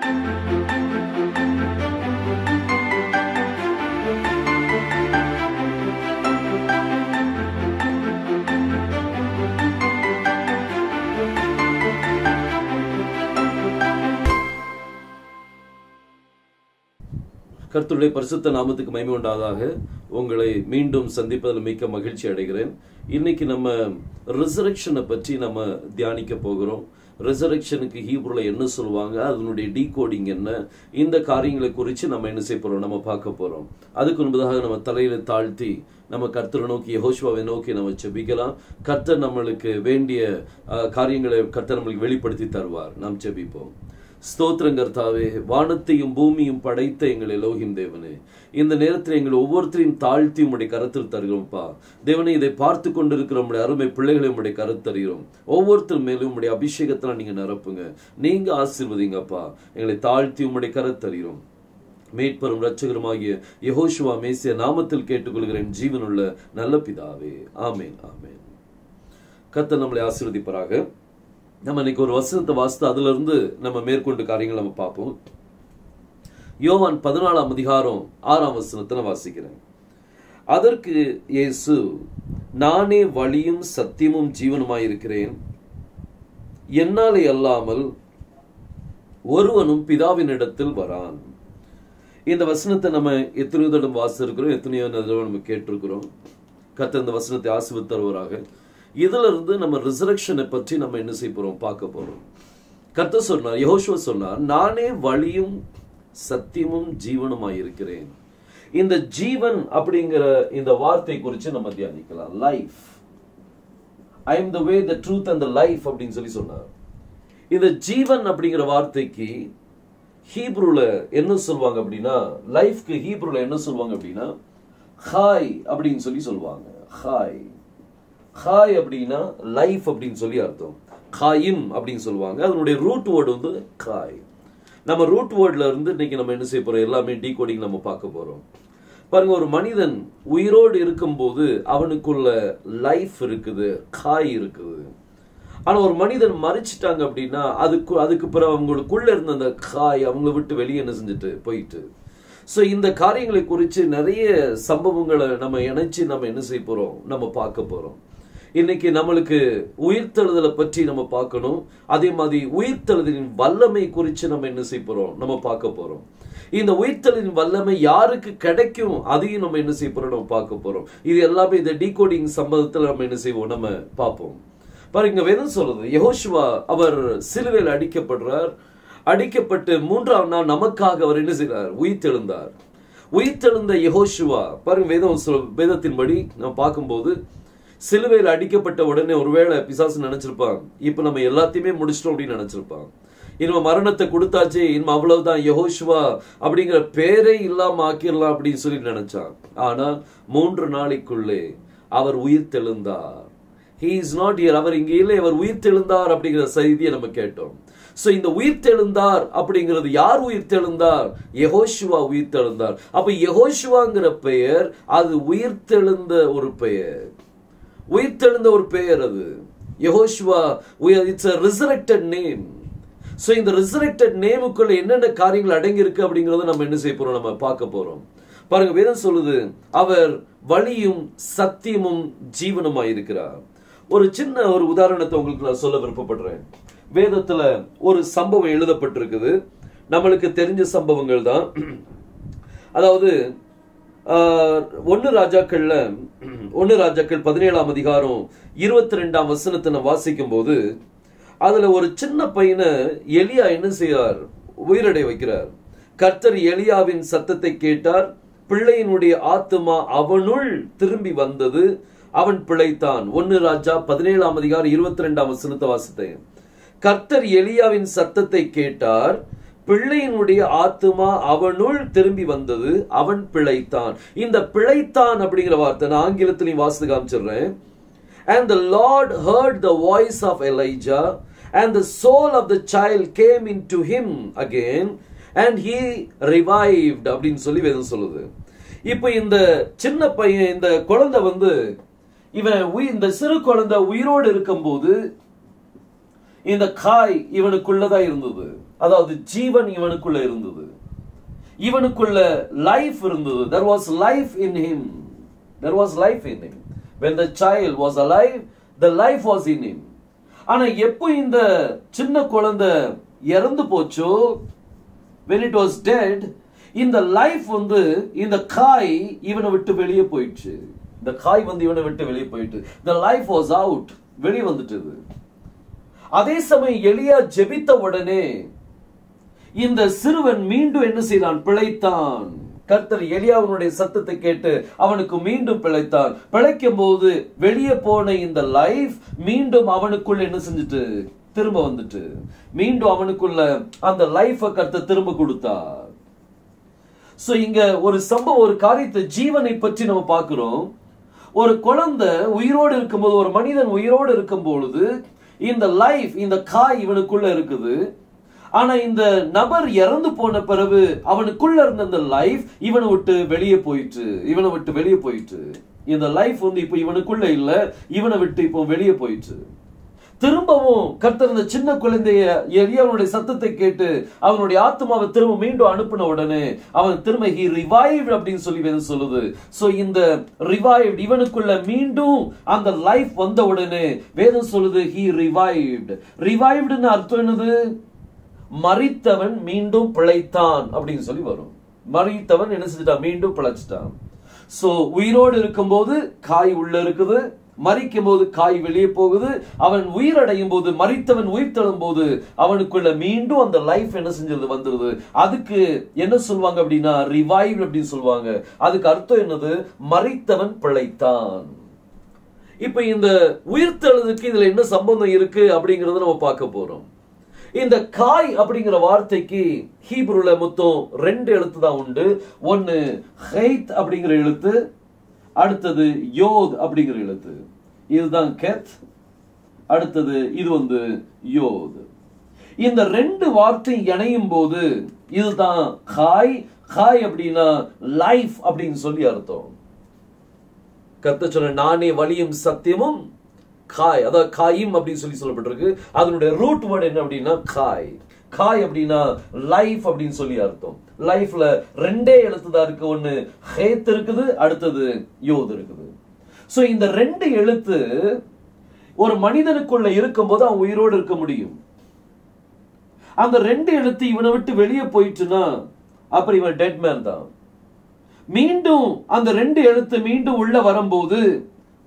கர்த்தருடைய பரிசுத்த நாமத்துக்கு மகிமை உண்டாவதாக. உங்களை மீண்டும் சந்திப்பதில் மிக்க மகிழ்ச்சி அடைகிறேன். இன்னைக்கு நம்ம ரிசரக்ஷனை பற்றி நம்ம தியானிக்க போகிறோம். ரிசரக்ஷனுக்கு ஹீப்ருல என்ன சொல்லுவாங்க, அதனுடைய டீகோடிங் என்ன, இந்த காரியங்களை குறித்து நம்ம என்ன செய்ய போறோம், நம்ம பார்க்க போறோம். அதுக்கு முன்பதாக நம்ம தலையில தாழ்த்தி நம்ம கர்த்தரை நோக்கி, யெகோஷுவாவை நோக்கி நம்ம ஜெபிக்கலாம். கர்த்தர் நம்மளுக்கு வேண்டிய காரியங்களை கர்த்தர் நம்மளுக்கு வெளிப்படுத்தி தருவார். நாம் ஜெபிப்போம். ஸ்தோத்திரம் கர்த்தாவே, வானத்தையும் பூமியும் படைத்த எங்கள் எலோகிம் தேவனே, இந்த நேரத்தில் எங்கள் ஒவ்வொருத்தரையும் தாழ்த்தி உம்முடைய கருத்தில் தருகிறோம்ப்பா. தேவனே, இதை பார்த்து கொண்டிருக்கிற உம்முடைய அருமை பிள்ளைகளை உம்முடைய கருத்து தருகிறோம். ஒவ்வொருத்தர் மேலும் உம்முடைய அபிஷேகத்தில் நீங்க நிரப்புங்க, நீங்க ஆசீர்வதிங்கப்பா. எங்களை தாழ்த்தி உம்முடைய கருத்து தருகிறோம். மீட்பரும் இரட்சகருமாகிய யெகோஷுவா மேசியா நாமத்தில் கேட்டுக்கொள்கிறேன், ஜீவனுள்ள நல்ல பிதாவே, ஆமேன் ஆமேன். கர்த்தர் நம்மளை ஆசீர்வதிப்பாராக. நம்ம இன்னைக்கு ஒரு வசனத்தை வாசித்து அதுல இருந்து நம்ம மேற்கொண்டு காரியங்கள் நம்ம பார்ப்போம். யோவான் 14ஆம் அதிகாரம் 6ஆம் வசனத்தை நான் வாசிக்கிறேன். அதற்கு இயேசு, நானே வழியும் சத்தியமும் ஜீவனுமாயிருக்கிறேன், என்னாலே அல்லாமல் ஒருவனும் பிதாவினிடத்தில் வரான். இந்த வசனத்தை நம்ம எத்தனையோ தடவை வாசிச்சிருக்கிறோம், எத்தனையோ தடவை நம்ம கேட்டிருக்கிறோம். கர்த்தர் இந்த வசனத்தை ஆசீர்வதித்து தருவாராக. இதுல இருந்து நம்ம ரிசரக்ஷனை பற்றி நம்ம என்ன செய்ய போறோம், பார்க்க போறோம். கர்த்தர் சொன்னார், யெகோஷுவா சொன்னார், நானே வழியும் சத்தியமும் ஜீவனுமாயிருக்கிறேன். இந்த ஜீவன் அப்படிங்கிற இந்த வார்த்தை குறித்து நம்ம தியானிக்கலாம். Life, I am the way, the truth and the life அப்படின்னு சொல்லி சொன்னார். இந்த ஜீவன் அப்படிங்கிற வார்த்தைக்கு ஹீப்ருல என்ன சொல்லுவாங்க அப்படின்னா, லைஃப்க்கு ஹீப்ருல என்ன சொல்லுவாங்க அப்படின்னா, ஹாய் அப்படின்னு சொல்லி சொல்லுவாங்க. ஹாய் ஹாய் அப்படின்னா லைஃப் அப்படின்னு சொல்லி அர்த்தம். காயிம் அப்படின்னு சொல்லுவாங்க. அதனுடைய ரூட் வேர்டு வந்து காய். நம்ம ரூட் வேர்ட்ல இருந்து இன்னைக்கு நம்ம என்ன செய்ய போறோம், எல்லாமே டீகோடிங் நம்ம பார்க்க போறோம். பாருங்க, ஒரு மனிதன் உயிரோடு இருக்கும்போது அவனுக்குள்ள லைஃப் இருக்குது, காய் இருக்குது. ஆனா ஒரு மனிதன் மறிச்சிட்டாங்க அப்படின்னா அதுக்கு பிறகு அவங்களுக்குள்ள இருந்த அந்த காய் அவங்கள விட்டு வெளியே என்ன செஞ்சுட்டு போயிட்டு. ஸோ இந்த காரியங்களை குறித்து நிறைய சம்பவங்களை நம்ம இணைச்சு நம்ம என்ன செய்ய போறோம், நம்ம பார்க்க போறோம். இன்னைக்கு நம்மளுக்கு உயிர்த்தெழுதலை பற்றி நம்ம பார்க்கணும். அதே மாதிரி உயிர்த்தெழுதலின் வல்லமை குறித்து நம்ம என்ன செய்ய போறோம், நம்ம பார்க்க போறோம். இந்த உயிர்த்தெழுதலின் வல்லமை யாருக்கு கிடைக்கும், அதையும் நம்ம என்ன செய்ய போறோம், நம்ம பார்க்க போறோம். இது எல்லாமே இந்த டீகோடிங் சம்பவத்தில் நம்ம என்ன செய்வோம், நம்ம பார்ப்போம். பாருங்க, வேதம் சொல்றது, யெகோஷுவா அவர் சிலுவையில் அடிக்கப்படுறார். அடிக்கப்பட்டு 3ஆம் நாள் நமக்காக அவர் என்ன செய்கிறார், உயிர்த்தெழுந்தார். உயிர்த்தெழுந்த யெகோஷுவா, பாருங்க, வேதத்தின்படி நம்ம பார்க்கும்போது சிலுவையில் அடிக்கப்பட்ட உடனே ஒருவேளை பிசாசு நினைச்சிருப்பான், இப்ப நம்ம எல்லாத்தையுமே முடிச்சிட்டோம் அப்படின்னு நினைச்சிருப்பான். இன்னும் மரணத்தை கொடுத்தாச்சு, இன்னும் அவ்வளவுதான், யெகோஷுவா அப்படிங்கிற பேரே இல்லாம ஆக்கிடலாம் அப்படின்னு சொல்லி நினைச்சான். ஆனா 3 நாளைக்குள்ளே அவர் உயிர்த்தெழுந்தார். He is not here, அவர் இங்கே இல்லை, அவர் உயிர்த்தெழுந்தார் அப்படிங்கிற செய்தியை நம்ம கேட்டோம். சோ இந்த உயிர்த்தெழுந்தார் அப்படிங்கிறது, யார் உயிர்த்தெழுந்தார், யெகோஷுவா உயிர்த்தெழுந்தார். அப்ப யெகோஷுவாங்கிற பெயர் அது உயிர்த்தெழுந்த ஒரு பெயர், உயிர்த்தெழுந்த ஒரு பெயர். அது Yehoshua, it's a resurrected name. So இந்த resurrected நேமுக்குள்ள என்னென்ன காரியங்கள் அடங்கி இருக்கு அப்படிங்கறத நம்ம என்ன செய்ய போறோம், நம்ம பார்க்க போறோம். பாருங்க, வேதம் சொல்லுது, அவர் வழியும் சத்தியமும் ஜீவனுமாய் இருக்கிறார். ஒரு சின்ன ஒரு உதாரணத்தை உங்களுக்கு நான் சொல்ல விருப்பப்படுறேன். வேதத்துல ஒரு சம்பவம் எழுதப்பட்டிருக்குது, நம்மளுக்கு தெரிஞ்ச சம்பவங்கள் தான். அதாவது 1 ராஜாக்கள் 17ஆம் அதிகாரம் 22ஆம் வசனத்தை நான் வாசிக்கும் போது, அதுல ஒரு சின்ன பையனை எலியா என்ன செய்யார், உயிரடை வைக்கிறார். கர்த்தர் எலியாவின் சத்தத்தை கேட்டார், பிள்ளையினுடைய ஆத்துமா அவனுள் திரும்பி வந்தது, அவன் பிழைத்தான். 1 ராஜா 17ஆம் அதிகாரம் 22ஆம் வசனத்தை வாசித்தேன். கர்த்தர் எலியாவின் சத்தத்தை கேட்டார், பிள்ளையினுடைய ஆத்துமா அவனுள் திரும்பி வந்தது, அவன் பிழைத்தான். இந்த பிழைத்தான் அப்படிங்கிற வார்த்தை நான் ஆங்கிலத்திலையும் வாசித்து காமிச்சிடுறேன். And the Lord heard the voice of Elijah, and the soul of the child came into him again, and he revived அப்படின்னு சொல்லி வேதம் சொல்லுது. இப்ப இந்த சின்ன பையன், இந்த குழந்தை வந்து, இந்த சிறு குழந்தை உயிரோடு இருக்கும்போது இந்த காய் இவனுக்குள்ளதான் இருந்தது. அதாவது ஜீவன் இவனுக்குள்ள இருந்தது, இவனுக்குள்ள லைஃப் இருந்தது. There was life in him. There was life in him. When the child was alive, the life was in him. ஆனா எப்போ இந்த சின்ன குழந்தை இறந்து போச்சோ, when it was dead, இந்த லைஃப் இந்த காய் இவனை விட்டு வெளியே போயிடுச்சு. இந்த காய் இவனை விட்டு வெளியே போயிட்டு, the life was out, வெளியே வந்துட்டது. அதே சமயம் எலியா ஜெபித்த உடனே இந்த சிறுவன் மீண்டும் என்ன செய்தான்? பிழைத்தான். கர்த்தர் எலியாவினுடைய சத்தத்தை கேட்டு அவனுக்கு மீண்டும் பிழைத்தான். பிழைக்கும் போது வெளியே போன இந்த லைஃப் மீண்டும் அவனுக்குள்ள என்ன செஞ்சுட்டு? திரும்ப வந்துட்டு மீண்டும் அவனுக்குள்ள அந்த லைஃப கர்த்தர் திரும்ப கொடுத்தார். சோ இங்க ஒரு சம்பவம், ஒரு காரியத்தை, ஜீவனை பற்றி நம்ம பார்க்கிறோம். ஒரு குழந்தை உயிரோடு இருக்கும்போது, ஒரு மனிதன் உயிரோடு இருக்கும் பொழுது இந்த லைஃப், இந்த காய் இவனுக்குள்ள இருக்குது. ஆனா இந்த நபர் இறந்து போன பிறகு அவனுக்குள்ள இருந்த அந்த லைஃப் இவனை விட்டு வெளியே போயிட்டு, இந்த லைஃப் இப்ப இவனுக்குள்ள இல்ல, இவனை விட்டு இப்போ வெளியே போயிட்டு. திரும்பவும் கர்த்தர் இந்த சின்ன குழந்தைய எலியாவுடைய சத்தத்தை கேட்டு அவனுடைய ஆத்மாவை திரும்ப மீண்டும் அனுப்பின உடனே அவன் திரும்ப he revived அப்படின்னு சொல்லி வேதம் சொல்லுது. சோ இந்த revived, இவனுக்குள்ள மீண்டும் அந்த லைஃப் வந்த உடனே வேதம் சொல்லுது he revived. ரிவைவ்டுன்னு அர்த்தம் என்னது? மரித்தவன் மீண்டும் பிழைத்தான் அப்படின்னு சொல்லி வரும். மரித்தவன் என்ன செஞ்சிட்டான்? மீண்டும் பிழைச்சிட்டான். சோ உயிரோடு இருக்கும்போது காய் உள்ள இருக்குது, மரிக்கும் போது காய் வெளியே போகுது. அவன் உயிரடையும் போது, மரித்தவன் உயிர் தழும் போது அவனுக்குள்ள மீண்டும் அந்த லைஃப் என்ன செஞ்சது? வந்துருது. அதுக்கு என்ன சொல்லுவாங்க அப்படின்னா ரிவைவ் அப்படின்னு சொல்லுவாங்க. அதுக்கு அர்த்தம் என்னது? மரித்தவன் பிழைத்தான். இப்ப இந்த உயிர்த்தெழுதுக்கு இதுல என்ன சம்பந்தம் இருக்கு அப்படிங்கறத நம்ம பார்க்க போறோம். இந்த காய் அப்படிங்கிற வார்த்தைக்கு ஹீப்ருல மொத்தம் 2 எழுத்து தான் உண்டு. ஒன்னு ஹைத் அப்படிங்கிற எழுத்து, அடுத்தது யோத் அப்படிங்கிற எழுத்து. இதுதான் கெத், அடுத்தது இது யோத். இந்த 2 வார்த்தை இணையும் போது இதுதான் காய். காய் அப்படின்னா லைஃப் அப்படின்னு சொல்லி அர்த்தம். கர்த்தர் சொன்ன நானே வழியும் சத்தியமும் காய், அதாவது காயும் அப்படின்னு சொல்லி சொல்லப்பட்டிருக்கு. அதனுடைய ரூட் வேர்ட் என்ன அப்படின்னா காய். காய் அப்படின்னா லைஃப் அப்படின்னு சொல்லி அர்த்தம். லைஃப்ல 2 எழுத்து தான் இருக்கு. ஒன்னு ஹேத் இருக்குது, அடுத்தது யோத் இருக்குது. சோ இந்த 2 எழுத்து ஒரு மனிதனுக்குள்ள இருக்கும்போது அவன் உயிரோடு இருக்க முடியும். அந்த 2 எழுத்து இவனை விட்டு வெளியே போயிட்டுனா அப்புறம் இவன் டெட் மேன் தான். மீண்டும் அந்த 2 எழுத்து மீண்டும் உள்ள வரும்போது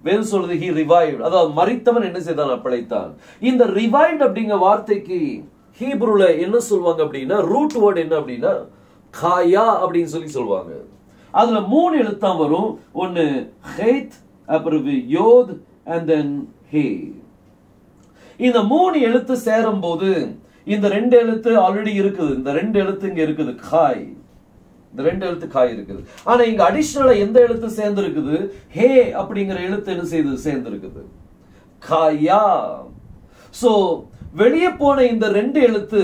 வேதம் சொல்றது he revived, அதாவது மரித்தவன் என்ன செய்தான்? பிழைத்தான். இந்த revived அப்படிங்கிற வார்த்தைக்கு ஹீப்ருல என்ன சொல்வாங்க அப்படின்னா ரூட் வேர்ட் என்ன அப்படின்னா காயா அப்படின்னு சொல்லி சொல்வாங்க. அதுல 3 எழுத்தான் வரும். ஒன்னு ஹேத், அப்புறம் யோத் and then ஹே. இந்த 3 எழுத்து சேரும் போது இந்த 2 எழுத்து ஆல்ரெடி இருக்குது. இந்த 2 எழுத்து இங்க இருக்குது, காய். இந்த 2 எழுத்து காய் இருக்குது. ஆனா இங்க அடிஷனலா எந்த எழுத்து சேர்ந்து இருக்குது? ஹே அப்படிங்கிற எழுத்து என்ன செய்து சேர்ந்து இருக்குது? காயா. சோ வெளியே போன இந்த 2 எழுத்து,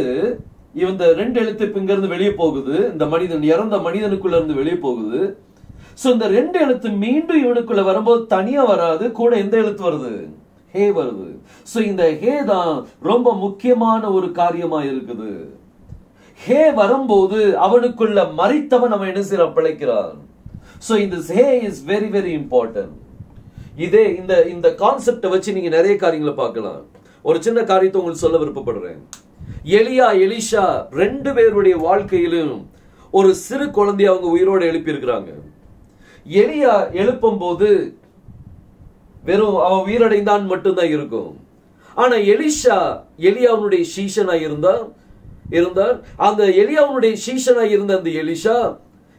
இந்த 2 எழுத்து இப்ப இங்க இருந்து வெளியே போகுது. இந்த மனிதன், இறந்த மனிதனுக்குள்ள இருந்து வெளியே போகுது. சோ இந்த 2 எழுத்து மீண்டும் இவனுக்குள்ள வரும்போது தனியா வராது, கூட எந்த எழுத்து வருது? ஹே வருது. சோ இந்த ஹே தான் ரொம்ப முக்கியமான ஒரு காரியமா இருக்குது. ஹே வரும்போது அவனுக்குள்ள மரித்தவன் அவன் என்ன செய்ய பிழைக்கிறான். சோ இந்த ஹே இஸ் வெரி வெரி இம்பார்ட்டன்ட். இதே இந்த கான்செப்டை வச்சு நீங்க நிறைய காரியங்களை பார்க்கலாம். ஒரு சின்ன காரியத்தை உங்களுக்கு சொல்ல விருப்பப்படுறேன். எலியா, எலிஷா 2 பேருடைய வாழ்க்கையிலும் ஒரு சிறு குழந்தைய அவங்க உயிரோடு எழுப்பி இருக்கிறாங்க. எலியா எழுப்பும் போது வெறும் அவன் உயிரடைந்தான் மட்டும்தான் இருக்கும். ஆனா எலிஷா எலியாவுடைய சீஷனா இருந்தார். அந்த எலியாவுடைய சீஷனா இருந்த அந்த எலிஷா,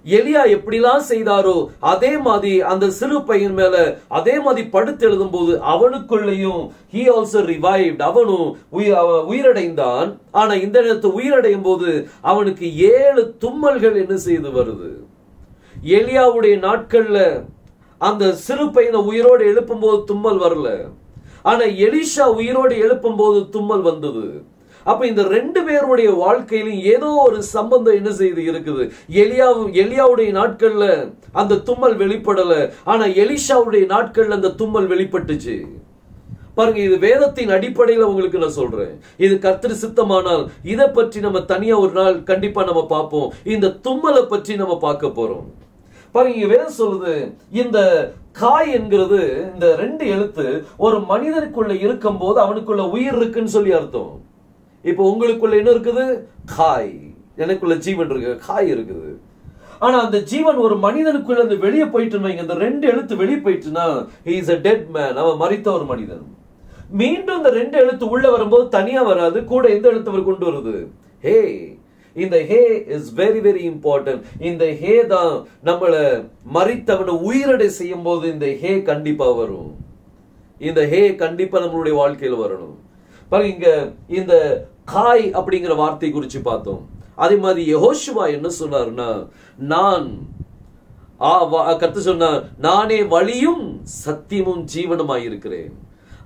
எலியா எப்படிலாம் செய்தாரோ அதே மாதிரி அந்த சிறு பையன் மேல அதே மாதிரி படுத்து எழுதும் போது அவனுக்குள்ளேயும் he also revived, அவனும் உயிரடைந்தான். ஆனா இந்த நேரத்தில் உயிரடையும் போது அவனுக்கு 7 தும்மல்கள் என்ன செய்து வருது. எலியாவுடைய நாட்கள்ல அந்த சிறு பையனை உயிரோடு எழுப்பும் போது தும்மல் வரல, ஆனா எலிஷா உயிரோடு எழுப்பும் போது தும்மல் வந்தது. அப்ப இந்த 2 பேருடைய வாழ்க்கையிலும் ஏதோ ஒரு சம்பந்தம் என்ன செய்து இருக்குது. எலியாவுடைய நாட்கள்ல அந்த தும்மல் வெளிப்படல, ஆனா எலிஷாவுடைய நாட்கள்ல அந்த தும்மல் வெளிப்பட்டுச்சு. பாருங்க, இது வேதத்தின் அடிப்படையில் உங்களுக்கு நான் சொல்றேன். இது கர்த்தர் சித்தமானால் இதை பற்றி நம்ம தனியா ஒரு நாள் கண்டிப்பா நம்ம பார்ப்போம். இந்த தும்மலை பற்றி நம்ம பார்க்க போறோம். பாருங்க, வேதம் சொல்லுது, இந்த காய் என்கிறது, இந்த 2 எழுத்து ஒரு மனிதனுக்குள்ள இருக்கும் போது அவனுக்குள்ள உயிர் இருக்குன்னு சொல்லி அர்த்தம். இப்போ உங்களுக்குள்ள என்ன இருக்குது? காய். எனக்குள்ள ஜீவன் இருக்கு, காய் இருக்குது. ஆனா அந்த ஜீவன் ஒரு மனிதனுக்குள்ள இருந்து வெளியே போயிட்டு, இந்த 2 எழுத்து வெளியே போயிட்டுனா he is a dead man, அவன் மரித்த ஒரு மனிதன். மீண்டும் இந்த 2 எழுத்து உள்ள வரும்போது தனியா வராது, கூட எந்த எழுத்து அவர் கொண்டு வருது? ஹே. இந்த ஹே இஸ் வெரி வெரி இம்பார்ட்டன்ட். இந்த ஹே தான் நம்மள மரித்தவனை உயிரடை செய்யும் போது இந்த ஹே கண்டிப்பா வரும். இந்த ஹே கண்டிப்பா நம்மளுடைய வாழ்க்கையில் வரணும். பாருங்க, இங்க இந்த காய் அப்படிங்கிற வார்த்தை குறிச்சு பார்த்தோம். அதே மாதிரி யெகோஷுவா என்ன சொன்னார்னா, நான் கர்த்தர் சொன்னார், நானே வழியும் சத்தியமும் ஜீவனுமாய் இருக்கிறேன்.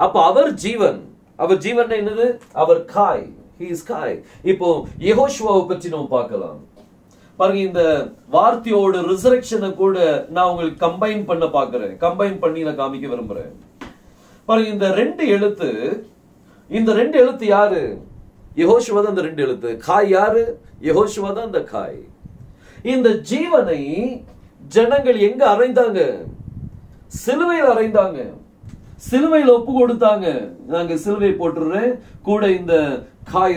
அப்ப அவர் ஜீவன். அவர் ஜீவன் என்னது? அவர் காய். He is காய். இப்போ யெகோஷுவாவை பற்றி நம்ம பார்க்கலாம். பாருங்க, இந்த வார்த்தையோட ரிசரக்ஷனை கூட நான் உங்களுக்கு கம்பைன் பண்ண பார்க்கிறேன். கம்பைன் பண்ணி நான் காமிக்க விரும்புறேன். பாருங்க, இந்த 2 எழுத்து, இந்த 2 எழுத்து யாரு? யெகோஷுவா தான். இந்த 2 எழுத்து. காய் யாரு? யெகோஷுவா தான் அந்த காய். இந்த ஜீவனை ஜனங்கள் எங்க அறைந்தாங்க? சிலுவையில் அறைந்தாங்க. சிலுவையில் ஒப்பு கொடுத்தாங்க. நாங்க சிலுவை போட்டுறேன், கூட இந்த காய்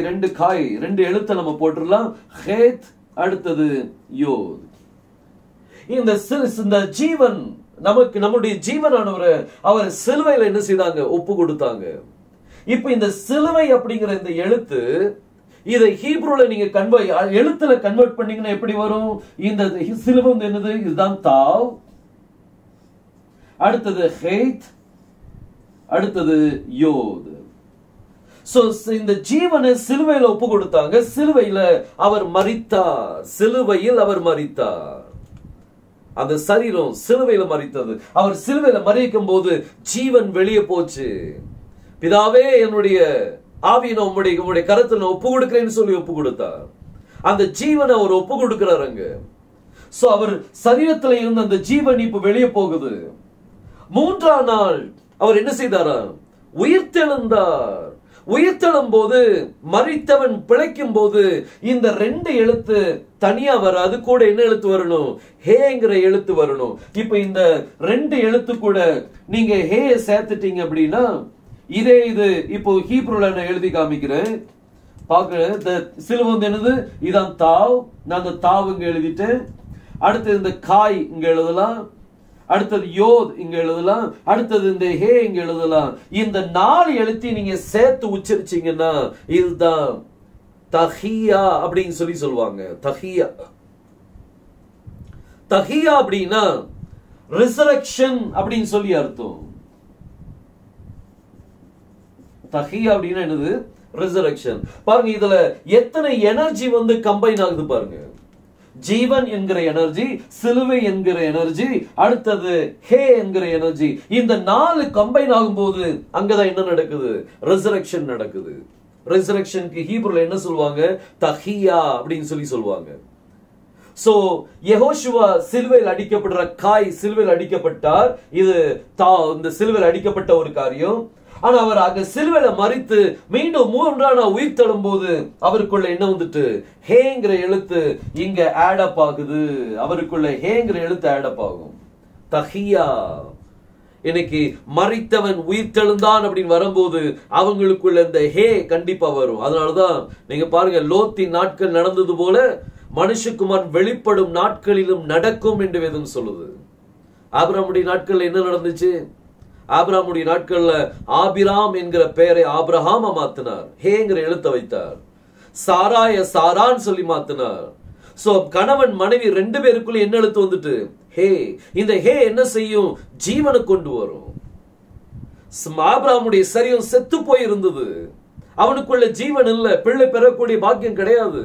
2 எழுத்தை நம்ம போட்டுடலாம். ஹேத், அடுத்தது யோத். இந்த ஜீவன் நமக்கு, நம்முடைய ஜீவனானவரை அவர் சிலுவையில் என்ன செய்தாங்க? ஒப்பு கொடுத்தாங்க. இப்ப இந்த சிலுவை அப்படிங்கிற இந்த எழுத்து, இதை ஹீப்ரூல நீங்க எழுத்துல கன்வெர்ட் பண்ணீங்கன்னா எப்படி வரும்? இந்த சிலுவை என்னது? இதுதான் தாவ், அடுத்தது ஹேத், அடுத்தது யோத். இந்த ஜீவனை சிலுவையில ஒப்பு கொடுத்தாங்க. சிலுவையில அவர் மரித்தார். சிலுவையில் அவர் மரித்தார். அந்த சரீரம் சிலுவையில மரித்தது. அவர் சிலுவையில மரிக்கும் போது ஜீவன் வெளியே போச்சு. பிதாவே, என்னுடைய ஆவியை உம்முடைய கரத்தில் ஒப்பு கொடுக்கிறேன்னு சொல்லி ஒப்பு கொடுத்தார். அந்த ஜீவனை அவர் ஒப்பு கொடுக்கிறாருங்க. அவர் சரீரத்தில் இருந்த அந்த ஜீவன் இப்ப வெளியே போகுது. 3ஆம் நாள் அவர் என்ன செய்தாரா? உயிர்த்தெழுந்தார். உயிர்த்தெழும் போது, மரித்தவன் பிழைக்கும் போது இந்த 2 எழுத்து தனியா வராது, கூட என்ன எழுத்து வரணும்? ஹேங்கிற எழுத்து வரணும். இப்ப இந்த 2 எழுத்து கூட நீங்க ஹே சேர்த்துட்டீங்க அப்படின்னா, இது இப்போ ஹீப்ரூல நான் எழுதி காமிக்கிறேன். பாக்க, சிலுவை என்னது? இதான் தாவ். நான் அந்த தாவ் இங்க எழுதிட்டேன். அடுத்தது இந்த காய் இங்க எழுதலாம், அடுத்தது யோத் இங்க எழுதலாம், அடுத்தது இந்த ஹே இங்க எழுதலாம். இந்த 4 எழுத்தி நீங்க சேர்த்து உச்சரிச்சீங்கன்னா இதுதான் தஹியா அப்படின்னு சொல்லுவாங்க. தஹியா. தஹியா அப்படின்னா ரிசரக்ஷன் அப்படின்னு சொல்லி அர்த்தம். தஹியா அப்படின்னா என்னது? ரிசரக்ஷன். பாருங்க, இதுல எத்தனை எனர்ஜி கம்பைன் ஆகுது பாருங்க. ஜீவன் என்கிற எனர்ஜி, சிலுவை என்கிற எனர்ஜி, அடுத்தது ஹே என்கிற எனர்ஜி. இந்த 4 கம்பைன் ஆகும்போது அங்கதான் என்ன நடக்குது? ரிசரக்ஷன் நடக்குது. ரிசரக்ஷனுக்கு ஹீப்ரூல என்ன சொல்லுவாங்க? தஹியா அப்படின்னு சொல்லுவாங்க. யெகோஷுவா சிலுவையில் அடிக்கப்படுற காய், சிலுவையில் அடிக்கப்பட்டார். இது இந்த சிலுவையில் அடிக்கப்பட்ட ஒரு காரியம். ஆனா அவர் அங்க சிலுவையில மரித்து மீண்டும் 3ஆம் நாள் உயிர் தழும் போது அவருக்குள்ள என்ன வந்துட்டு? ஹேங்கிற எழுத்து இங்க ஆட் அப் ஆகுது. அவருக்குள்ள ஹேங்கிற எழுத்து ஆட் அப் ஆகும். தஹியா. இன்னைக்கு மரித்தவன் உயிர் தெழுந்தான் அப்படின்னு வரும்போது அவங்களுக்குள்ள இந்த ஹே கண்டிப்பா வரும். அதனாலதான் நீங்க பாருங்க, லோத்தின் நாட்கள் நடந்தது போல மனுஷகுமார் வெளிப்படும் நாட்களிலும் நடக்கும் என்று வேதம் சொல்லுது. ஆபிரகாமுடைய நாட்கள்ல என்ன நடந்துச்சு? ஆபிரகாமுடைய நாட்கள்ல ஆபிராம் என்கிற பெயரை ஆபிரகாமா மாத்தினார். ஹேங்கிற எழுத்த வைத்தார். சாராய சாரான்னு சொல்லி மாத்தினார். கணவன் மனைவி 2 பேருக்குள்ள என்ன எழுத்து வந்துட்டு? ஹே. இந்த ஹே என்ன செய்யும்? ஜீவனை கொண்டு வரும். ஆபிரகாமுடைய சரீரம் செத்து போய் இருந்தது. அவனுக்குள்ள ஜீவன் இல்ல, பிள்ளை பெறக்கூடிய பாக்கியம் கிடையாது.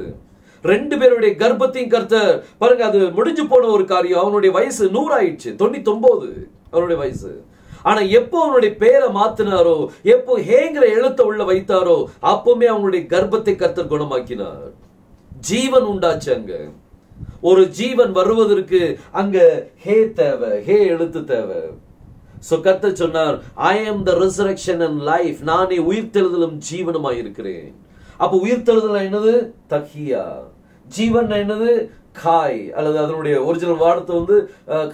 2 பேருடைய கர்ப்பத்தையும் கர்த்தர் பாருங்க, அது முடிஞ்சு போன ஒரு காரியம். அவனுடைய வயசு 100 ஆயிடுச்சு, 99 அவனுடைய வயசு. ஆனா எப்போ அவனுடைய பேரை மாத்தினாரோ, எப்போ ஹேங்கிற எழுத்த உள்ள வைத்தாரோ, அப்பவுமே அவனுடைய கர்ப்பத்தை கர்த்தர் குணமாக்கினார். ஜீவன் உண்டாச்சு. அங்க ஒரு ஜீவன் வருவதற்கு அங்க ஹே தேவை, ஹே எழுத்து தேவை. சோ கர்த்தர் சொன்னார், I am the resurrection and life. நானே உயிர்த்தெழுதலும் ஜீவனுமாய் இருக்கிறேன். அப்ப உயிர்த்தெழுதல் என்னது? தஹியா. ஜீவன் என்னது? காய், அல்லது அதனுடைய ஒரிஜினல் வார்த்தை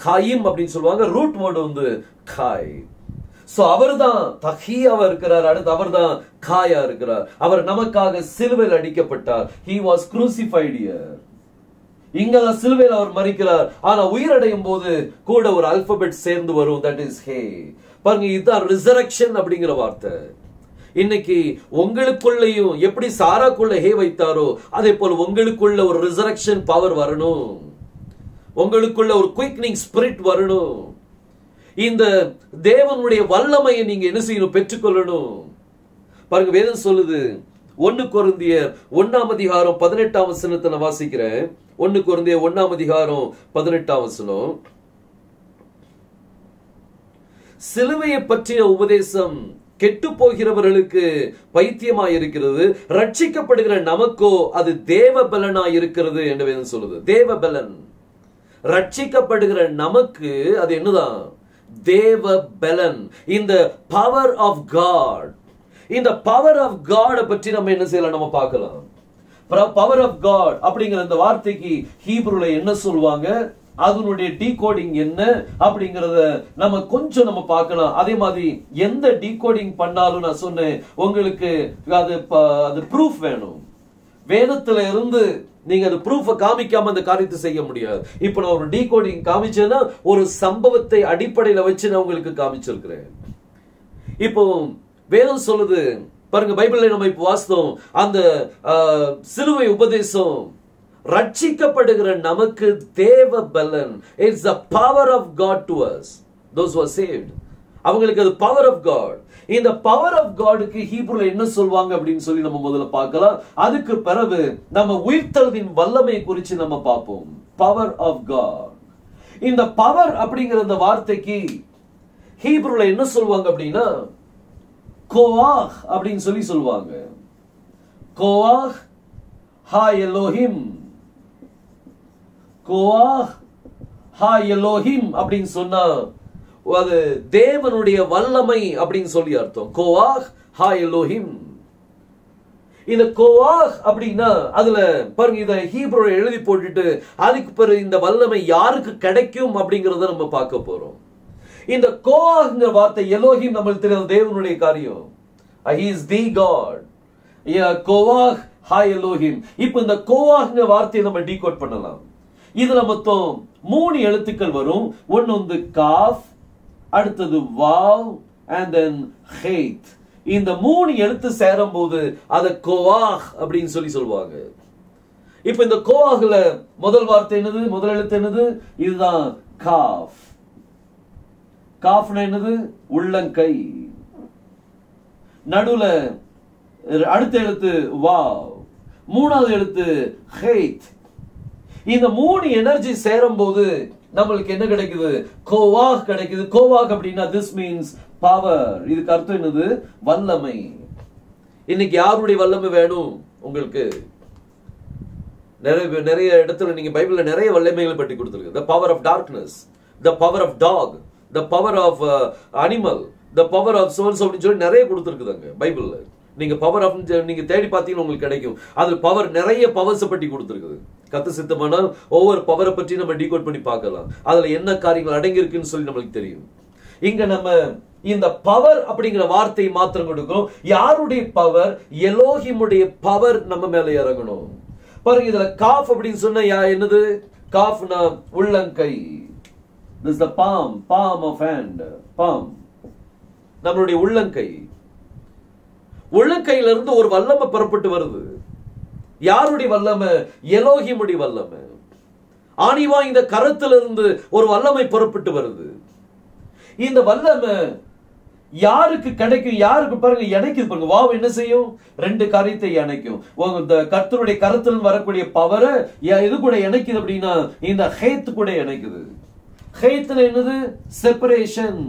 காயும் அப்படின்னு சொல்லுவாங்க. ரூட் வேர்டு காய். சோ அவர்தான் தஹியாவா இருக்கிறார். அடுத்து அவர்தான் காயா இருக்கிறார். அவர் நமக்காக சிலுவையில் அடிக்கப்பட்டார். He was crucified here. இங்கதான் சிலுவையில் அவர் மரிக்கிறார். ஆனா உயிரடையும் போது கூட ஒரு அல்பபெட் சேர்ந்து வரும். தட் இஸ் ஹே. பாருங்க, இதுதான் ரிசரக்ஷன் அப்படிங்கிற வார்த்தை. இன்னைக்கு உங்களுக்குள்ளேயும் எப்படி சாராக்குள்ள ஹே வைத்தாரோ அதே போல உங்களுக்குள்ள ஒரு ரிசரக்ஷன் பவர் வரணும். உங்களுக்குள்ள ஒரு குயிக்னிங் ஸ்பிரிட் வரணும். இந்த தேவனுடைய வல்லமையை நீங்க என்ன செய்யணும்? பெற்றுக்கொள்ளணும். பாருங்க, வேதம் சொல்லுது 1 கொரிந்தியர் 1:18 நான் வாசிக்கிறேன். 1 கொரிந்தியர் 1:18 சிலுவையை பற்றிய உபதேசம் கெட்டு போகிறவர்களுக்கு பைத்தியமாயிருக்கிறது, ரட்சிக்கப்படுகிற நமக்கோ அது தேவ பலனாய் இருக்கிறது என்று வேதம் சொல்லுது. தேவ பலன். ரட்சிக்கப்படுகிற நமக்கு அது என்னதான்? தேவ பலன். இந்த பவர் ஆஃப் காட். இந்த பவர் ஆஃப் காட் பற்றி நம்ம என்ன செய்யலாம்? நம்ம பார்க்கலாம். பவர் ஆஃப் காட் அப்படிங்கிற அந்த வார்த்தைக்கு ஹீப்ரூல என்ன சொல்லுவாங்க, அதனுடைய டீகோடிங் என்ன அப்படிங்கறத நம்ம கொஞ்சம் பார்க்கலாம். அதே மாதிரி எந்த டீகோடிங் பண்ணாலும் நான் சொன்னேன் உங்களுக்கு அது ப்ரூஃப் வேணும். வேதத்துல இருந்து நீங்க அந்த ப்ரூஃப காமிக்காம அந்த காரியத்தை செய்ய முடியாது. இப்ப நான் ஒரு டீகோடிங் காமிச்சேன்னா ஒரு சம்பவத்தை அடிப்படையில வச்சு நான் உங்களுக்கு காமிச்சிருக்கிறேன். இப்போ வேதம் சொல்லுது பாருங்க, பைபிள்ல நம்ம இப்ப வாசித்தோம், அந்த சிலுவை உபதேசம் ரட்சிக்கப்படுகிற நமக்கு தேவ பலன். It's the power of God to us, those who are saved. அவங்களுக்கு அது பவர் ஆஃப் காட். இந்த பவர் ஆஃப் காடுக்கு ஹீப்ரூல என்ன சொல்வாங்க அப்படின்னு சொல்லி நம்ம முதல்ல பார்க்கலாம். அதுக்கு பிறகு நம்ம உயிர்த்தெழுதலின் வல்லமை குறித்து நம்ம பார்ப்போம். Power of god. இந்த பவர் அப்படிங்கிற அந்த வார்த்தைக்கு ஹீப்ரூல என்ன சொல்வாங்க அப்படின்னா கோஆஹ் அப்படின்னு சொல்லி சொல்வாங்க. கோஆஹ் ஹா எலோஹிம். கோஆஹ் ஹா எலோஹிம் அப்படின்னு சொன்னா அது தேவனுடைய வல்லமை அப்படின்னு சொல்லி அர்த்தம். கோஆஹ் ஹா எலோஹிம். இந்த கோஆஹ் அப்படின்னா அதுல பாருங்க, இத ஹீப்ரூல எழுதி போட்டுட்டு அதுக்கு பிறகு இந்த வல்லமை யாருக்கு கிடைக்கும் அப்படிங்கறத நம்ம பார்க்க போறோம். இந்த கோஆஹ்ங்கிற வார்த்தை எலோஹிம் நம்மளுக்கு தெரியும், தேவனுடைய காரியம். He is the God. கோஆஹ் ஹா எலோஹிம். இப்போ இந்த கோஆஹ்ங்கிற வார்த்தையை நம்ம டீகோட் பண்ணலாம். இதுல மொத்தம் 3 எழுத்துக்கள் வரும். ஒன்னு காஃப், அடுத்தது வாவ் and then ஹேத். இந்த 3 எழுத்து சேரும் போது அத கோஆஹ் அப்படின்னு சொல்லுவாங்க. இப்போ இந்த கோஆஹ்ல முதல் வார்த்தை என்னது? முதல் எழுத்து என்னது? இதுதான் காஃப். காஃப்னா என்னது? உள்ளங்கை. நடுவுல அடுத்த எழுத்து வாவ், மூணாவது எழுத்து ஹேத். இந்த 3 எனர்ஜி சேரும் போது நம்மளுக்கு என்ன கிடைக்குது? கோவாக் கிடைக்குது. கோவாக் அப்படின்னா this means power. இதுக்கு அர்த்தம் என்னது? வல்லமை. இன்னைக்கு யாருடைய வல்லமை வேணும் உங்களுக்கு? நிறைய இடத்துல நீங்க பைபிள்ல நிறைய வல்லமைகளை பற்றி கொடுத்திருக்கு. the power of darkness, the power of dog, the power of animal, the power of so and so அப்படின்னு சொல்லி நிறைய கொடுத்திருக்குதாங்க பைபிள்ல. நீங்க பவர் ஆஃப் நீங்க தேடி பார்த்தீங்கன்னா உங்களுக்கு கிடைக்கும். அதுல பவர் நிறைய பவர்ஸ் பற்றி கொடுத்திருக்குது. கத்த சித்தமானால் ஒவ்வொரு பவரை பற்றி நம்ம டீகோட் பண்ணி பார்க்கலாம். அதுல என்ன காரியங்கள் அடங்கி இருக்குன்னு சொல்லி நம்மளுக்கு தெரியும். இங்க நம்ம இந்த பவர் அப்படிங்கிற வார்த்தை மாத்திரம் கொடுக்கிறோம். யாருடைய பவர்? எலோஹிமுடைய பவர் நம்ம மேல இறங்கணும். பாருங்க, இதுல காஃப் அப்படின்னு சொன்னா என்னது? காஃப்னா உள்ளங்கை. This is the palm of hand. palm. நம்மளுடைய உள்ளங்கை. உள்ளங்கையில இருந்து ஒரு வல்லமை புறப்பட்டு வருது. யாருடைய வல்லமை? எலோஹிமுடைய வல்லமை. ஆணிவா இந்த கரத்திலிருந்து ஒரு வல்லமை புறப்பட்டு வருது. இந்த வல்லமை யாருக்கு கிடைக்கும்? யாருக்கு பாருங்க இணைக்குது. பாருங்க, வாவ் என்ன செய்யும்? 2 காரியத்தை இணைக்கும். கர்த்தருடைய கரத்தில் வரக்கூடிய பவரை இது கூட இணைக்குது அப்படின்னா இந்த ஹேத் கூட இணைக்குது. ஹேத்ல என்னது? செப்பரேஷன்.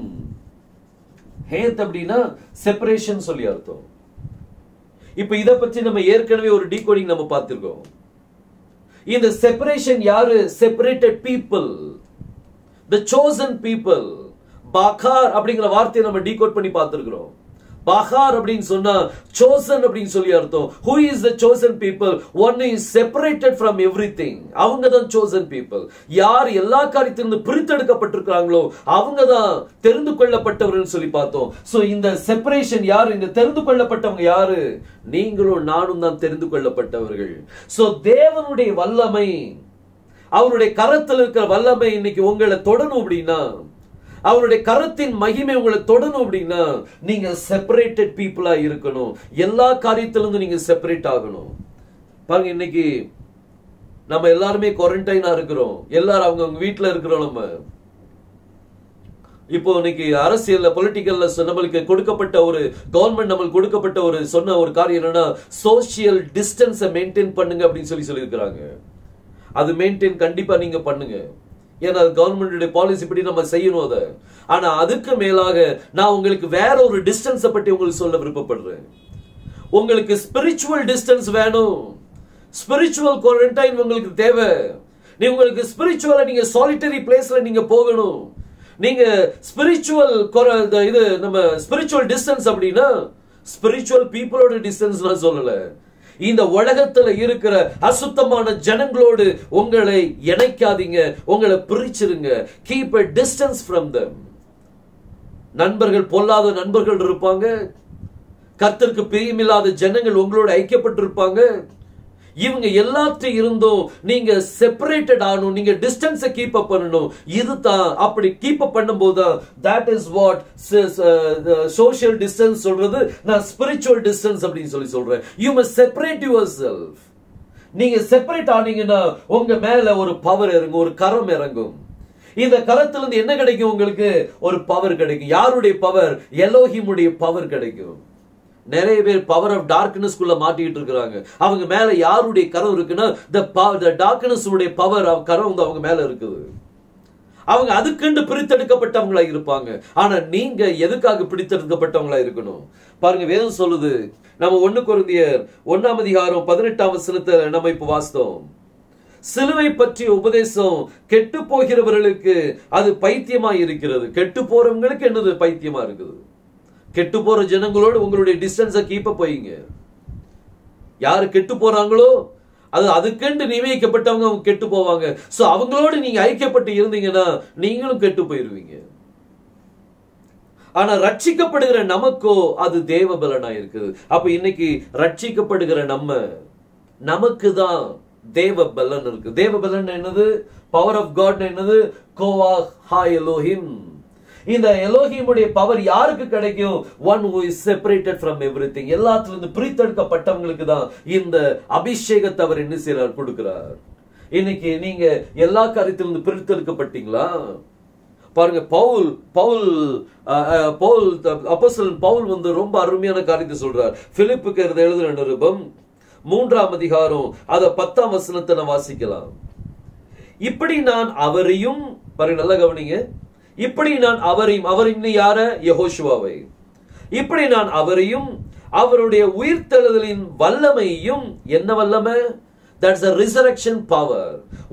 ஹேத் அப்படின்னா செப்பரேஷன் சொல்லி அர்த்தம். இப்ப இத பத்தி நம்ம ஏற்கனவே ஒரு டீகோடிங் நம்ம பார்த்திருக்கோம். இந்த செப்பரேஷன் யாரு? Separated people, the chosen people பாகார் அப்படிங்கிற வார்த்தையை நம்ம டீகோட் பண்ணி பார்த்திருக்கிறோம். பாகார் அப்படின்னு சொன்னா chosen அப்படின்னு சொல்லி அர்த்தம். Who is the chosen people? One is separated from everything. அவங்க தான் chosen people. யார் எல்லா காரியத்திலிருந்து பிரித்தெடுக்கப்பட்டிருக்காங்களோ அவங்க தான் தெரிந்து கொள்ளப்பட்டவர்கள் சொல்லி பார்த்தோம். சோ இந்த செப்பரேஷன் யாரு? இந்த தெரிந்து கொள்ளப்பட்டவங்க யாரு? நீங்களும் நானும் தான் தெரிந்து கொள்ளப்பட்டவர்கள். சோ தேவனுடைய வல்லமை, அவருடைய கரத்தில் இருக்கிற வல்லமை இன்னைக்கு உங்களை தொடணும் அப்படின்னா, அவருடைய கரத்தின் மகிமை உங்களை தொடணும் அப்படின்னா நீங்க செப்பரேட்டட் பீப்புளா இருக்கணும். எல்லா காரியத்திலிருந்து நீங்க செப்பரேட் ஆகணும். பாருங்க, இன்னைக்கு நம்ம எல்லாருமே குவாரண்டைனா இருக்கிறோம். எல்லாரும் அவங்க வீட்டுல இருக்கிறோம். நம்ம இப்போ இன்னைக்கு அரசியல்ல பொலிட்டிக்கல்ல நம்மளுக்கு கொடுக்கப்பட்ட ஒரு கவர்மெண்ட் நம்மளுக்கு கொடுக்கப்பட்ட ஒரு சொன்ன ஒரு காரியம் என்னன்னா, சோசியல் டிஸ்டன்ஸை மெயின்டைன் பண்ணுங்க அப்படின்னு சொல்லியிருக்கிறாங்க. அது மெயின்டைன் கண்டிப்பா நீங்க பண்ணுங்க. ஏன்னா கவர்மெண்ட் பாலிசி படி நம்ம செய்யணும் அதை. ஆனா அதுக்கு மேலாக நான் உங்களுக்கு வேற ஒரு டிஸ்டன்ஸை பற்றி உங்களுக்கு சொல்ல விருப்பப்படுறேன். உங்களுக்கு ஸ்பிரிச்சுவல் டிஸ்டன்ஸ் வேணும். ஸ்பிரிச்சுவல் குவாரண்டைன் உங்களுக்கு தேவை. உங்களுக்கு ஸ்பிரிச்சுவலா நீங்க சாலிட்டரி பிளேஸ்ல நீங்க போகணும். நீங்க ஸ்பிரிச்சுவல் இது நம்ம ஸ்பிரிச்சுவல் டிஸ்டன்ஸ் அப்படின்னா ஸ்பிரிச்சுவல் பீப்புளோட டிஸ்டன்ஸ் நான் சொல்லல. இந்த உலகத்துல இருக்கிற அசுத்தமான ஜனங்களோடு உங்களை இணைக்காதீங்க, உங்களை பிரிச்சிருங்க. Keep a distance from them. நண்பர்கள், பொல்லாத நண்பர்கள் இருப்பாங்க. கர்த்தருக்கு பிரியமில்லாத ஜனங்கள் உங்களோட ஐக்கியப்பட்டிருப்பாங்க. இவங்க எல்லாத்தையும் இருந்தும் நீங்க செப்பரேட்டட் ஆகணும். நீங்க டிஸ்டன்ஸை கீப் அப் பண்ணணும். இதுதான் அப்படி கீப் அப் பண்ணும்போது தான் that is what social distance சொல்றது. நான் spiritual distance அப்படின்னு சொல்றேன். You must separate yourself. நீங்க செப்பரேட் ஆனீங்கன்னா உங்க மேல ஒரு பவர் இறங்கும், ஒரு கரம் இறங்கும். இந்த கரத்திலிருந்து என்ன கிடைக்கும்? உங்களுக்கு ஒரு பவர் கிடைக்கும். யாருடைய பவர்? எலோஹிமுடைய பவர் கிடைக்கும். நிறைய பேர் பவர் ஆஃப் டார்க்னஸ் குள்ள மாட்டிட்டு இருக்காங்க. அவங்க மேல யாருடைய கரம் இருக்குன்னா the darkness உடைய பவர் கரம் வந்து அவங்க மேல இருக்குது. அவங்க அதுக்கென்று பிரித்தெடுக்கப்பட்டவங்களா இருப்பாங்க. ஆனா நீங்க எதுக்காக பிரித்தெடுக்கப்பட்டவங்களா இருக்கணும்? பாருங்க, வேதம் சொல்லுது. நம்ம 1 கொரிந்தியர் 1:18 நம்ம இப்ப வாசித்தோம். சிலுவை பற்றிய உபதேசம் கெட்டு போகிறவர்களுக்கு அது பைத்தியமா இருக்கிறது. கெட்டு போறவங்களுக்கு என்னது பைத்தியமா இருக்குது? கெட்டு போற ஜனங்களோடு உங்களுடைய டிஸ்டன்ஸை கீப் அப் வைங்க. யாரு கெட்டு போறாங்களோ அது அதுக்கென்று நியமிக்கப்பட்டவங்க அவங்க கெட்டு போவாங்க. சோ அவங்களோடு நீங்க ஐக்கியப்பட்டு இருந்தீங்கன்னா நீங்களும் கெட்டு போயிருவீங்க. ஆனா ரட்சிக்கப்படுகிற நமக்கோ அது தேவ பலனா இருக்குது. அப்ப இன்னைக்கு ரட்சிக்கப்படுகிற நமக்கு தான் தேவ பலன் இருக்கு. தேவ பலன் என்னது? பவர் ஆஃப் காட் என்னது? கோவாஹ் ஹா எலோஹிம். இந்த எலோஹிமுடைய பவர் யாருக்கு கிடைக்கும்? one who is separated from everything. எல்லாத்திலிருந்து பிரித்தெடுக்கப்பட்டவங்களுக்கு தான் இந்த அபிஷேகத்தை அவர் என்ன செய்றார்? கொடுக்கிறார். இன்னைக்கு நீங்க எல்லா காரியத்திலிருந்து பிரித்தெடுக்கப்பட்டீங்களா? பாருங்க, அப்போஸ்தலன் பவுல் வந்து ரொம்ப அருமையான காரியத்தை சொல்றார். பிலிப்புக்கு எழுதின நிருபம் 3 அத 10 நான் வாசிக்கலாம். இப்படி நான் அவரையும், பாருங்க நல்லா கவனிங்க, இப்படி நான் அவரையும் யார? யெகோஷுவாவை. இப்படி நான் அவரையும் அவருடைய உயிர்த்தெழுதலின் வல்லமையும், என்ன வல்லமை? That's a resurrection power.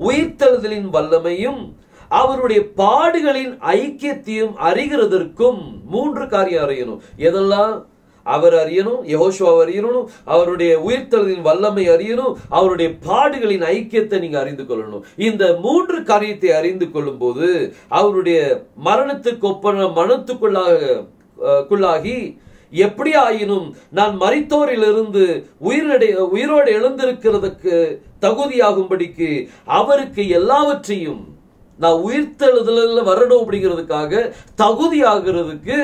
உயிர்த்தெழுதலின் வல்லமையும் அவருடைய பாடுகளின் ஐக்கியத்தையும் அறிகிறதற்கும் 3 காரியம் அறியணும். எதெல்லாம்? அவர் அறியணும், யெகோஷுவா அறியணும், அவருடைய உயிர்த்தெழுதலின் வல்லமை அறியணும், அவருடைய பாடுகளின் ஐக்கியத்தை நீங்க அறிந்து கொள்ளணும். இந்த 3 காரியத்தை அறிந்து கொள்ளும் போது அவருடைய மரணத்துக்கு ஒப்பன மனத்துக்குள்ளாகி எப்படி ஆயினும் நான் மரித்தோரிலிருந்து உயிரோடு எழுந்திருக்கிறதுக்கு தகுதியாகும்படிக்கு அவருக்கு எல்லாவற்றையும், நான் உயிர்த்தெழுதல வரணும் அப்படிங்கிறதுக்காக தகுதியாகிறதுக்கு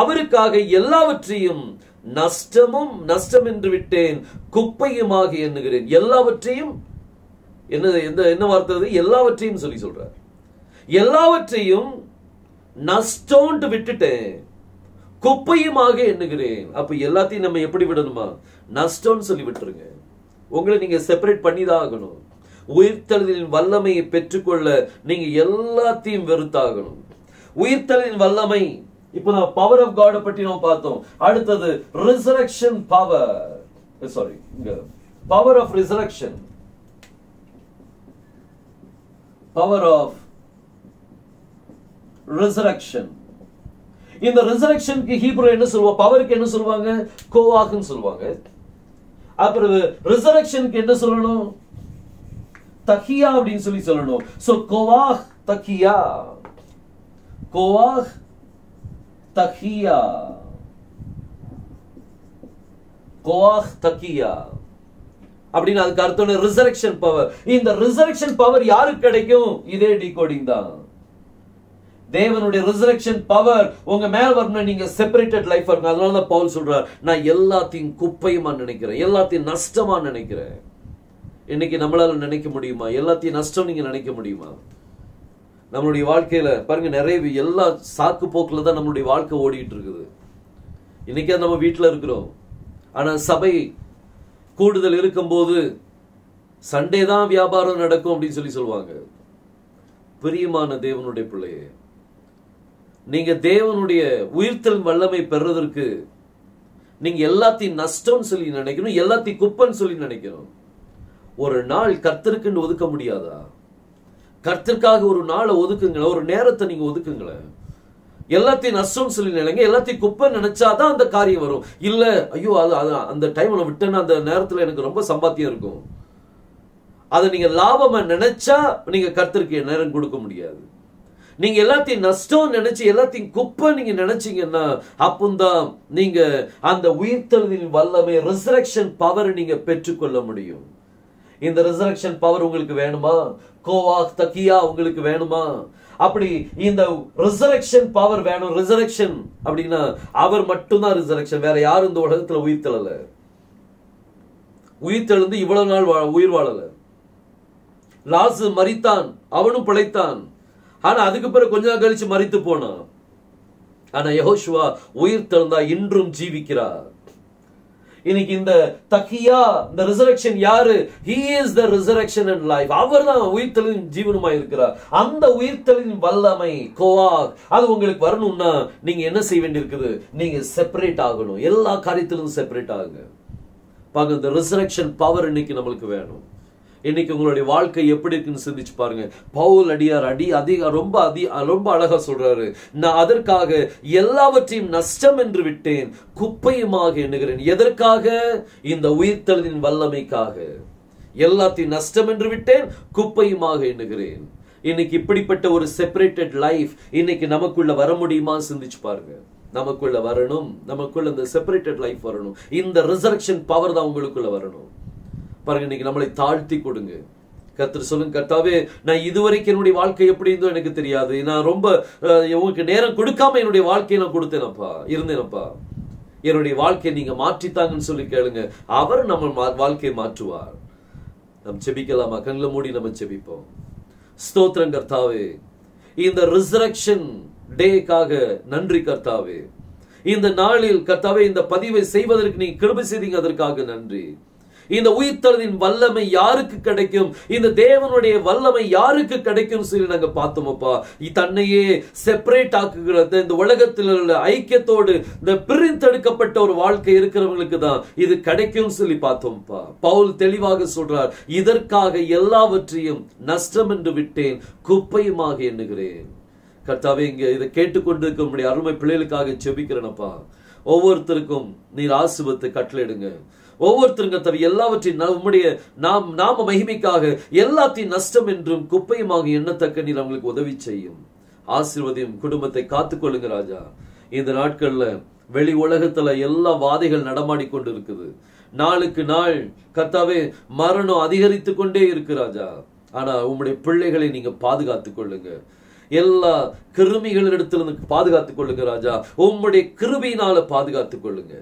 அவருக்காக எல்லாவற்றையும் நஷ்டம் என்று விட்டேன், குப்பையுமாக எண்ணுகிறேன். எல்லாவற்றையும் என்ன வார்த்தை? எல்லாவற்றையும் சொல்றார். எல்லாவற்றையும் நஷ்டம் விட்டுட்டேன், குப்பையுமாக எண்ணுகிறேன். அப்ப எல்லாத்தையும் நம்ம எப்படி விடணுமா? நஷ்டம் சொல்லி விட்டுருங்க. உங்களை நீங்க செப்பரேட் பண்ணிதான் ஆகணும். உயிர்த்தெழுதலின் வல்லமையை பெற்றுக்கொள்ள நீங்க எல்லாத்தையும் வெறுத்தாகணும். உயிர்த்தெழுதலின் வல்லமை, இப்போ நான் பவர் ஆஃப் காட் பற்றி நாம் பார்த்தோம். அடுத்தது resurrection power. Sorry, power of resurrection, power of resurrection. இந்த ரிசரக்ஷனுக்கு ஹீப்ரூல என்ன சொல்லுவாங்க? பவருக்கு என்ன சொல்லுவாங்க? கோவாக்னு சொல்லுவாங்க. அப்புறம் ரிசரக்ஷனுக்கு என்ன சொல்லணும்? தகியா அப்படின்னு சொல்லணும். சோ கோவாக் தகியா, கோவாக் தகியா, கோவாக் தகியா அப்படின்னு அதுக்கு அர்த்தம் ரிசரக்ஷன் பவர். இந்த ரிசரக்ஷன் பவர் யாருக்கு கிடைக்கும்? இதே டிகோடிங் தான். தேவனுடைய ரிசரக்ஷன் பவர் உங்க மேல வரணும். நீங்க செப்பரேட்டட் லைஃப் இருக்கணும். அதனாலதான் பவுல் சொல்றார், நான் எல்லாத்தையும் குப்பையுமா நினைக்கிறேன், எல்லாத்தையும் நஷ்டமா நினைக்கிறேன். இன்னைக்கு நம்மளால நினைக்க முடியுமா? எல்லாத்தையும் நஷ்டம் நீங்க நினைக்க முடியுமா? நம்மளுடைய வாழ்க்கையில பாருங்க, நிறைய எல்லா சாக்கு போக்குல தான் நம்மளுடைய வாழ்க்கை ஓடிட்டு இருக்குது. இன்னைக்கு நம்ம வீட்டுல இருக்கிறோம், ஆனா சபை கூடுதல் இருக்கும்போது சண்டே தான் வியாபாரம் நடக்கும் அப்படின்னு சொல்லுவாங்க. பிரியமான தேவனுடைய பிள்ளையே, நீங்க தேவனுடைய உயிர்த்தல் வல்லமை பெறுவதற்கு நீங்க எல்லாத்தையும் நஷ்டம் சொல்லி நினைக்கணும், எல்லாத்தையும் குப்பன்னு சொல்லி நினைக்கணும். ஒரு நாள் கர்த்தருக்குன்னு ஒதுக்க முடியாதா? கர்த்தருக்காக ஒரு நாளை ஒதுக்குங்களேன், ஒரு நேரத்தை நீங்க ஒதுக்குங்களேன். எல்லாத்தையும் நஷ்டம் சொல்லி நினைங்க, எல்லாத்தையும் குப்பை நினைச்சாதான் அந்த காரியம் வரும். இல்ல ஐயோ அது அந்த டைம்ல விட்டேன்னா அந்த நேரத்துல எனக்கு ரொம்ப சம்பாத்தியம் இருக்கும், அதை நீங்க லாபமா நினைச்சா நீங்க கர்த்தருக்கு நேரம் கொடுக்க முடியாது. நீங்க எல்லாத்தையும் நஷ்டம் நினைச்சு எல்லாத்தையும் குப்பை நீங்க நினைச்சீங்கன்னா அப்பந்தான் நீங்க அந்த உயிர்த்தெழுதலின் வல்லமை ரிசரக்ஷன் பவர் நீங்க பெற்றுக்கொள்ள முடியும். இந்த ரிசரக்ஷன் பவர் உங்களுக்கு வேணுமா? கோவாக் தகியா உங்களுக்கு வேணுமா? அப்படி இந்த ரிசரக்ஷன் பவர் வேணும். ரிசரக்ஷன் அப்படின்னா அவர் மட்டும்தான் ரிசரக்ஷன், வேற யாரும் இந்த உலகத்துல உயிர்த்தெழல. உயிர்த்தெழுந்து இவ்வளவு நாள் உயிர் வாழல. லாசரு மரித்தான், அவனும் பிழைத்தான். ஆனா அதுக்கு பிறகு கொஞ்ச நாள் கழிச்சு மரித்து போனான். ஆனா யெகோஷுவா உயிர்த்தெழுந்தா, இன்றும் ஜீவிக்கிறார். இன்னைக்கு இந்த தகியா, இந்த ரிசரக்ஷன் யாரு? He is the resurrection and life. அவர்தான் உயிர்த்தெழும் ஜீவனுமாய் இருக்கிறார். அந்த உயிர்த்தெழும் வல்லமை கோவாக் அது உங்களுக்கு வரணும்னா நீங்க என்ன செய்ய வேண்டியிருக்குது? நீங்க செப்பரேட் ஆகணும். எல்லா காரியத்திலும் செப்பரேட் ஆகுங்க. பாருங்க, இந்த ரிசரக்ஷன் பவர் இன்னைக்கு நம்மளுக்கு வேணும். இன்னைக்கு உங்களுடைய வாழ்க்கை எப்படி இருக்குன்னு சிந்திச்சு பாருங்க. பவுல் அடியார் ரொம்ப அழகா சொல்றாரு, நான் அதற்காக எல்லாவற்றையும் நஷ்டம் என்று விட்டேன், குப்பையுமாக எண்ணுகிறேன். எதற்காக? இந்த உயிர்த்தெழுதலின் வல்லமைக்காக. எல்லாத்தையும் நஷ்டம் என்று விட்டேன், குப்பையுமாக எண்ணுகிறேன். இன்னைக்கு இப்படிப்பட்ட ஒரு செப்பரேட்டட் லைஃப் இன்னைக்கு நமக்குள்ள வர முடியுமா? சிந்திச்சு பாருங்க. நமக்குள்ள வரணும், நமக்குள்ள இந்த செப்பரேட்டட் லைஃப் வரணும். இந்த ரிசரக்ஷன் பவர் தான் உங்களுக்குள்ள வரணும். பாருங்க, இன்னைக்கு நம்மளை தாழ்த்தி கொடுங்க. கர்த்தர் சொல்லுங்க, கர்த்தாவே நான் இதுவரைக்கும் என்னுடைய வாழ்க்கை எப்படி இருந்தோ எனக்கு தெரியாது, நான் ரொம்ப உங்களுக்கு நேரம் கொடுக்காம என்னுடைய வாழ்க்கையை நான் இருந்தேனப்பா, என்னுடைய வாழ்க்கையை நீங்க மாற்றித்தாங்கன்னு சொல்லி கேளுங்க. அவர் நம்ம வாழ்க்கையை மாற்றுவார். நம்ம செபிக்கலாமா? கண்களை மூடி நம்ம செபிப்போம். ஸ்தோத்திரம் கர்த்தாவே, இந்த ரிசரக்ஷன் டேக்காக நன்றி கர்த்தாவே. இந்த நாளில் கர்த்தாவே இந்த பதிவை செய்வதற்கு நீங்க கிருபை செய்தீங்க, அதற்காக நன்றி. இந்த உயிர்த்தெழுதலின் வல்லமை யாருக்கு கிடைக்கும்? இந்த தேவனுடைய வல்லமை யாருக்கு கிடைக்கும் சொல்லி நாங்க பார்த்தோமப்பா. தன்னையே செப்பரேட் ஆக்குகிறது இந்த உலகத்தில் உள்ள ஐக்கியத்தோடு இந்த பிரித்தெடுக்கப்பட்ட ஒரு வாழ்க்கை இருக்கிறவங்களுக்கு தான் இது கிடைக்கும் சொல்லி பார்த்தோம்ப்பா. பவுல் தெளிவாக சொல்றார், இதற்காக எல்லாவற்றையும் நஷ்டம் என்று விட்டேன், குப்பையுமாக எண்ணுகிறேன். கர்த்தாவே, இங்க இதை கேட்டுக்கொண்டிருக்க முடிய அருமை பிள்ளைகளுக்காக செபிக்கிறேனப்பா. ஒவ்வொருத்தருக்கும் நீர் ஆசீர்வாதத்தை கட்டளையிடுங்க. ஒவ்வொருத்தருங்க தவிர எல்லாவற்றையும் நம்முடைய நாம மகிமைக்காக எல்லாத்தையும் நஷ்டம் என்றும் குப்பையுமாக எண்ணத்தக்க நீர் அவங்களுக்கு உதவி செய்யும். ஆசீர்வதியும் குடும்பத்தை காத்துக்கொள்ளுங்க ராஜா. இந்த நாட்கள்ல வெளி உலகத்துல எல்லா வாதைகள் நடமாடி கொண்டு இருக்குது. நாளுக்கு நாள் கர்த்தாவே மரணம் அதிகரித்து கொண்டே இருக்கு ராஜா. ஆனா உம்முடைய பிள்ளைகளை நீங்க பாதுகாத்துக் கொள்ளுங்க. எல்லா கிருமிகளிடத்திலிருந்து பாதுகாத்துக் கொள்ளுங்க ராஜா. உம்முடைய கிருபையினால பாதுகாத்துக் கொள்ளுங்க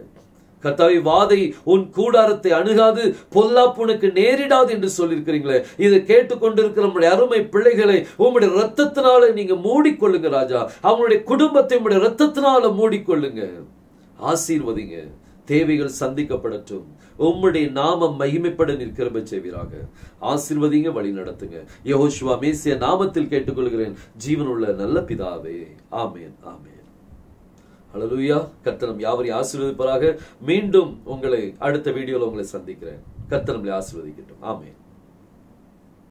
கர்த்தாவே. வாதை உன் கூடாரத்தை அணுகாது, பொல்லாப்பு உனக்கு நேரிடாது என்று சொல்லியிருக்கிறீங்களே. இதை கேட்டுக்கொண்டிருக்கிற நம்முடைய அருமை பிள்ளைகளை உம்முடைய ரத்தத்தினால நீங்க மூடிக்கொள்ளுங்க ராஜா. அவங்களுடைய குடும்பத்தை உம்முடைய ரத்தத்தினால மூடிக்கொள்ளுங்க. ஆசீர்வதிங்க. தேவைகள் சந்திக்கப்படட்டும். உம்முடைய நாமம் மகிமைப்பட நிற்கிற செய்வீராக. ஆசீர்வதிங்க, வழி நடத்துங்க. யெகோஷுவா மேசியா நாமத்தில் கேட்டுக்கொள்கிறேன், ஜீவனுள்ள நல்ல பிதாவே. ஆமேன், ஆமேன். ஹல்லேலூயா. கர்த்தர் நம் யாவரையும் ஆசீர்வதிப்பாராக. மீண்டும் உங்களை அடுத்த வீடியோல உங்களை சந்திக்கிறேன். கர்த்தர் நம்மளை ஆசீர்வதிக்கட்டும். ஆமேன்.